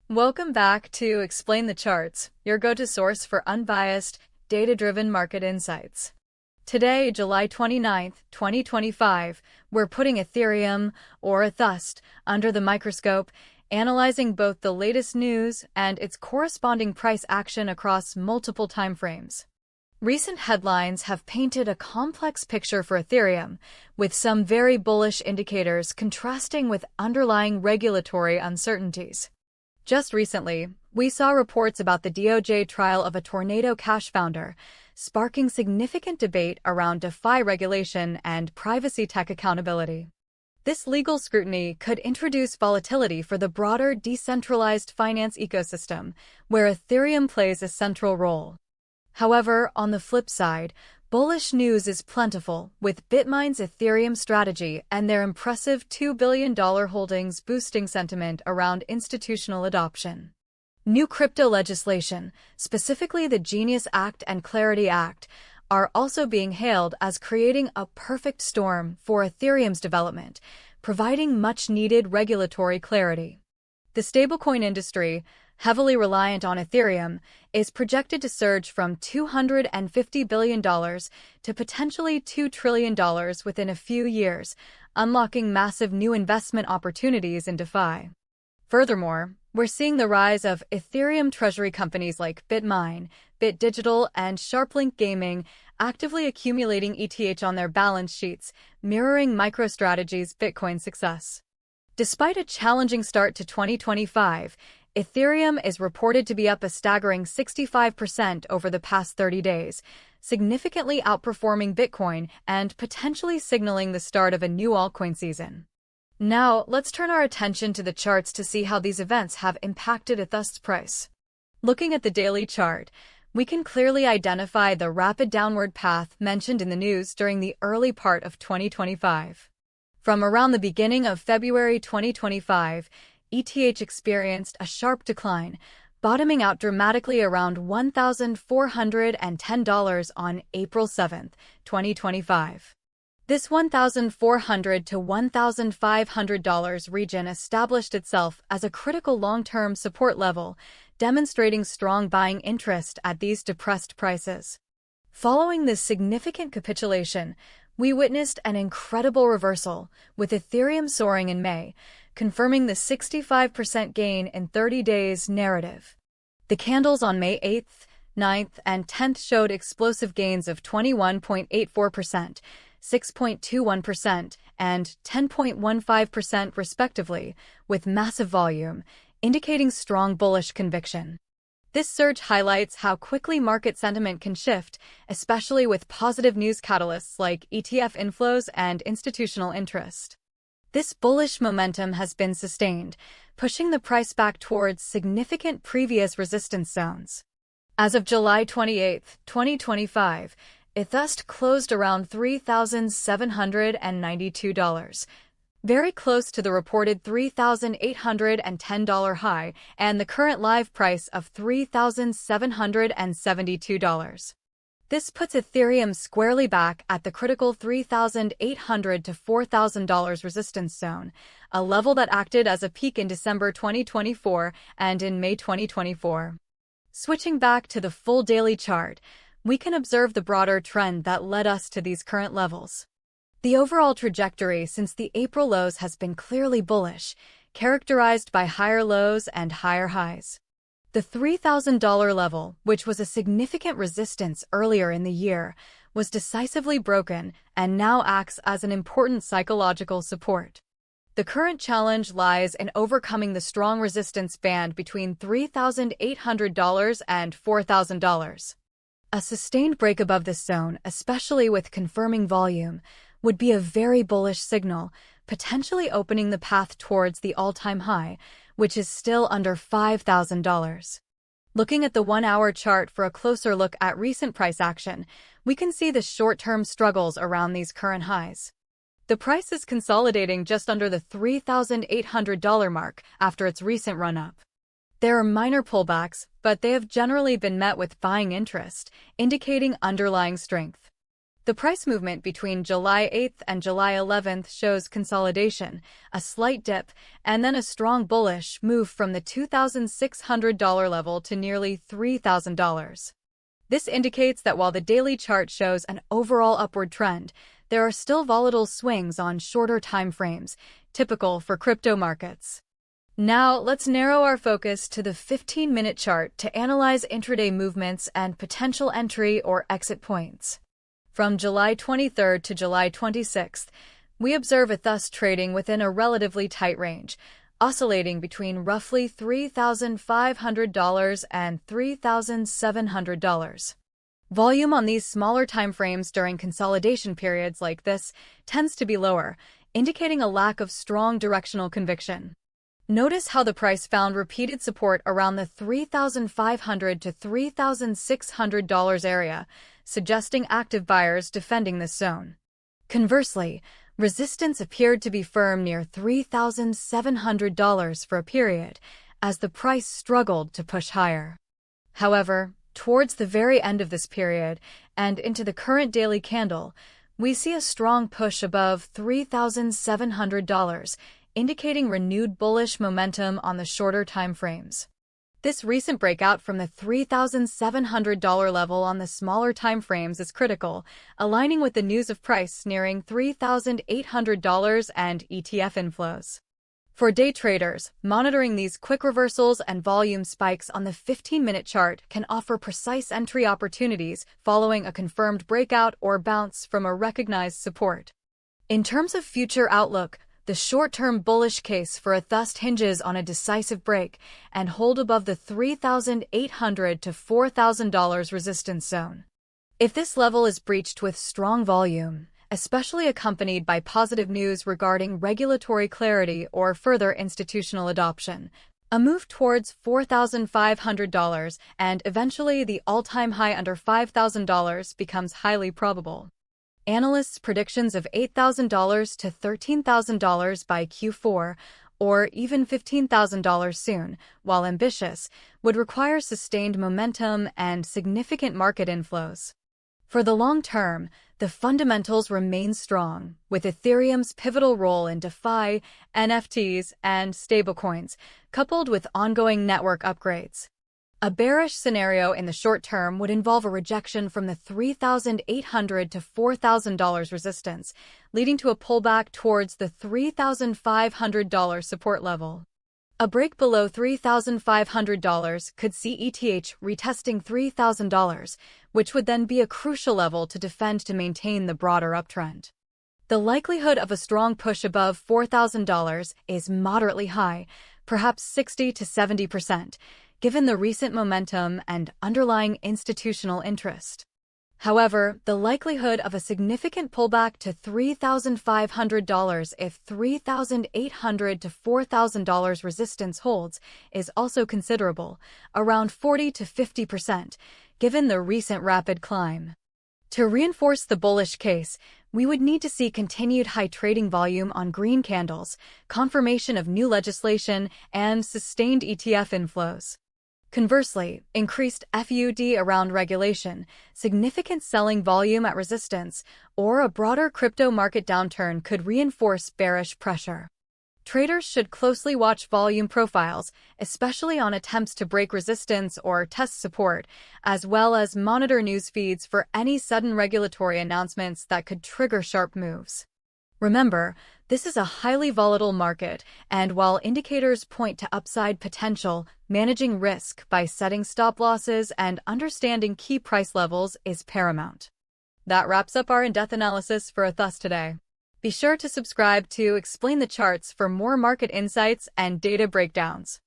Welcome back to Explain the Charts, your go-to source for unbiased, data-driven market insights. Today, July 29th, 2025, we're putting Ethereum, or ETHUSD, under the microscope, analyzing both the latest news and its corresponding price action across multiple timeframes. Recent headlines have painted a complex picture for Ethereum, with some very bullish indicators contrasting with underlying regulatory uncertainties. Just recently, we saw reports about the DOJ trial of a Tornado Cash founder, sparking significant debate around DeFi regulation and privacy tech accountability. This legal scrutiny could introduce volatility for the broader decentralized finance ecosystem, where Ethereum plays a central role. However, on the flip side, bullish news is plentiful, with Bitmain's Ethereum strategy and their impressive $2 billion holdings boosting sentiment around institutional adoption. New crypto legislation, specifically the Genius Act and Clarity Act, are also being hailed as creating a perfect storm for Ethereum's development, providing much-needed regulatory clarity. The stablecoin industry, heavily reliant on Ethereum, is projected to surge from $250 billion to potentially $2 trillion within a few years, unlocking massive new investment opportunities in DeFi. Furthermore, we're seeing the rise of Ethereum Treasury Companies like Bitmain, BitDigital, and SharpLink Gaming actively accumulating ETH on their balance sheets, mirroring MicroStrategy's Bitcoin success. Despite a challenging start to 2025, Ethereum is reported to be up a staggering 65% over the past 30 days, significantly outperforming Bitcoin and potentially signaling the start of a new altcoin season. Now, let's turn our attention to the charts to see how these events have impacted ETHUSD's price. Looking at the daily chart, we can clearly identify the rapid downward path mentioned in the news during the early part of 2025. From around the beginning of February 2025, ETH experienced a sharp decline, bottoming out dramatically around $1,410 on April 7, 2025. This $1,400 to $1,500 region established itself as a critical long-term support level, demonstrating strong buying interest at these depressed prices. Following this significant capitulation, we witnessed an incredible reversal, with Ethereum soaring in May, confirming the 65% gain in 30 days narrative. The candles on May 8th, 9th, and 10th showed explosive gains of 21.84%, 6.21%, and 10.15% respectively, with massive volume, indicating strong bullish conviction. This surge highlights how quickly market sentiment can shift, especially with positive news catalysts like ETF inflows and institutional interest. This bullish momentum has been sustained, pushing the price back towards significant previous resistance zones. As of July 28, 2025, ETHUSD closed around $3,792, very close to the reported $3,810 high and the current live price of $3,772. This puts Ethereum squarely back at the critical $3,800 to $4,000 resistance zone, a level that acted as a peak in December 2024 and in May 2024. Switching back to the full daily chart, we can observe the broader trend that led us to these current levels. The overall trajectory since the April lows has been clearly bullish, characterized by higher lows and higher highs. The $3,000 level, which was a significant resistance earlier in the year, was decisively broken and now acts as an important psychological support. The current challenge lies in overcoming the strong resistance band between $3,800 and $4,000. A sustained break above this zone, especially with confirming volume, would be a very bullish signal, potentially opening the path towards the all-time high, which is still under $5,000. Looking at the 1-hour chart for a closer look at recent price action, we can see the short-term struggles around these current highs. The price is consolidating just under the $3,800 mark after its recent run-up. There are minor pullbacks, but they have generally been met with buying interest, indicating underlying strength. The price movement between July 8th and July 11th shows consolidation, a slight dip, and then a strong bullish move from the $2,600 level to nearly $3,000. This indicates that while the daily chart shows an overall upward trend, there are still volatile swings on shorter time frames, typical for crypto markets. Now, let's narrow our focus to the 15-minute chart to analyze intraday movements and potential entry or exit points. From July 23rd to July 26th, we observe ETHUSD trading within a relatively tight range, oscillating between roughly $3,500 and $3,700. Volume on these smaller timeframes during consolidation periods like this tends to be lower, indicating a lack of strong directional conviction. Notice how the price found repeated support around the $3,500 to $3,600 area, suggesting active buyers defending this zone. Conversely, resistance appeared to be firm near $3,700 for a period, as the price struggled to push higher. However, towards the very end of this period and into the current daily candle, we see a strong push above $3,700, indicating renewed bullish momentum on the shorter time frames. This recent breakout from the $3,700 level on the smaller time frames is critical, aligning with the news of price nearing $3,800 and ETF inflows. For day traders, monitoring these quick reversals and volume spikes on the 15-minute chart can offer precise entry opportunities following a confirmed breakout or bounce from a recognized support. In terms of future outlook, the short-term bullish case for ETHUSD hinges on a decisive break and hold above the $3,800 to $4,000 resistance zone. If this level is breached with strong volume, especially accompanied by positive news regarding regulatory clarity or further institutional adoption, a move towards $4,500 and eventually the all-time high under $5,000 becomes highly probable. Analysts' predictions of $8,000 to $13,000 by Q4, or even $15,000 soon, while ambitious, would require sustained momentum and significant market inflows. For the long term, the fundamentals remain strong, with Ethereum's pivotal role in DeFi, NFTs, and stablecoins, coupled with ongoing network upgrades. A bearish scenario in the short term would involve a rejection from the $3,800 to $4,000 resistance, leading to a pullback towards the $3,500 support level. A break below $3,500 could see ETH retesting $3,000, which would then be a crucial level to defend to maintain the broader uptrend. The likelihood of a strong push above $4,000 is moderately high, perhaps 60 to 70%, given the recent momentum and underlying institutional interest. However, the likelihood of a significant pullback to $3,500 if $3,800 to $4,000 resistance holds is also considerable, around 40 to 50%, given the recent rapid climb. To reinforce the bullish case, we would need to see continued high trading volume on green candles, confirmation of new legislation, and sustained ETF inflows. Conversely, increased FUD around regulation, significant selling volume at resistance, or a broader crypto market downturn could reinforce bearish pressure. Traders should closely watch volume profiles, especially on attempts to break resistance or test support, as well as monitor news feeds for any sudden regulatory announcements that could trigger sharp moves. Remember, this is a highly volatile market, and while indicators point to upside potential, managing risk by setting stop losses and understanding key price levels is paramount. That wraps up our in-depth analysis for ETHUSD today. Be sure to subscribe to Explain the Charts for more market insights and data breakdowns.